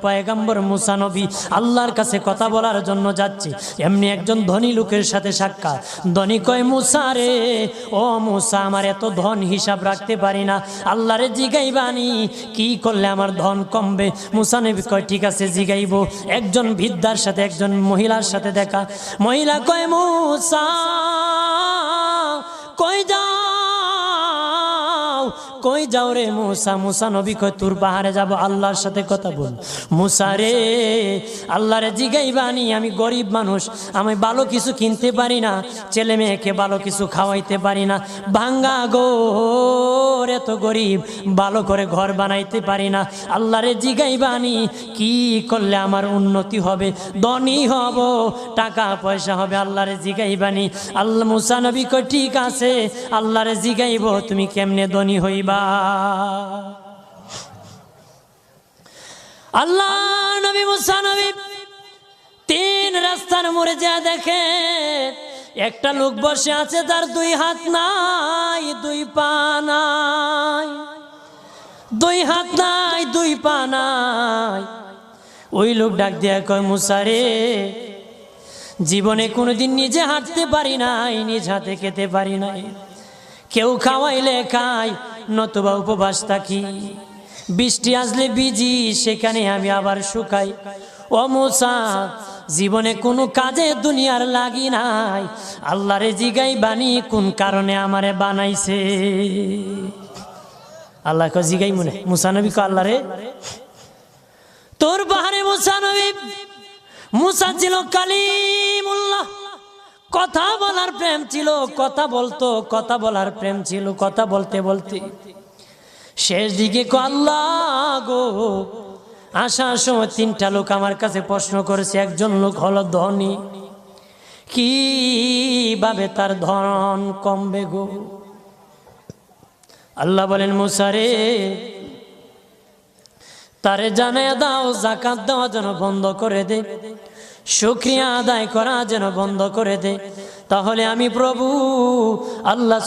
পয়গম্বর মুসা নবী আল্লাহর কাছে কথা বলার জন্য যাচ্ছে, এমনি একজন ধনী লোকের সাথে সাক্ষাৎ। ধনী কয়, মুসা রে, ও মুসা, আমার এত ধন হিসাব রাখতে পারি না, আল্লাহরে জিগাইবানি কি করলে আমার ধন কমবে? মুসা নবী কয়, ঠিক আছে জিগাইব। একজন বৃদ্ধার সাথে, একজন মহিলার সাথে দেখা। মহিলা কয়, মুসা কই যাও, কই যাও রে মুসা? মুসা নবী কয়, তোর পাহাড়ে যাব, আল্লাহর সাথে কথা বল। মুসা রে, আল্লাহরে জিগাইবানি, আমি গরিব মানুষ, আমি ভালো কিছু কিনতে পারি না, ছেলে মেয়েকে ভালো কিছু খাওয়াইতে পারি না, ভাঙ্গা গোর, এত গরিব, ভালো করে ঘর বানাইতে পারি না, আল্লাহরে জিগাইবানি কি করলে আমার উন্নতি হবে, ধনী হব, টাকা পয়সা হবে, আল্লাহরে জিগাইবানি। আল্লাহ মুসা নবী কয়, ঠিক আছে, আল্লাহরে জিগাইব, তুমি কেমনে ধনী হইবা? আল্লাহ নবী মুসা নবী 3 রাস্তার মোড়ে যা দেখে একটা লোক বসে আছে, তার 2 হাত নাই, 2 পা নাই, 2 হাত নাই, 2 পা নাই। ওই লোক ডাক দিয়া কয়, মুসা রে, জীবনে কোনোদিন নিজে হাঁটতে পারি নাই, নিজ হাতে খেতে পারি নাই, কেউ খাওয়াইলে খাই, নতুবা উপবাস থাকি, বৃষ্টি আসলে ভিজি, সেখানে আমি আবার শুকাই। ও মুসা, জীবনে কোনো কাজে দুনিয়ার লাগি নাই, আল্লাহরে জিগাইবানি কোন কারণে আমারে বানাইছে? আল্লাহ কয়, জিগাই মনে। মুসা নবী কয়, আল্লাহরে তোর পাহাড়ে মুসা নবী, মুসা ছিল কালিমুল্লাহ, কথা বলার প্রেম ছিল, কথা বলতো, কথা বলার প্রেম ছিল। কথা বলতে বলতে শেষ দিকে আল্লাহ গো, আসার সময় 3টা লোক আমার কাছে প্রশ্ন করেছে। একজন লোক হলো ধনী, কিভাবে তার ধন কমবে গো? আল্লাহ বলেন, মুসা রে, তারে জানায়া দাও, যাকাত দেওয়া যেন বন্ধ করে দে, শুকরিয়া আদায় করা যেন বন্ধ করে দে, তাহলে আমি প্রভু আল্লাহ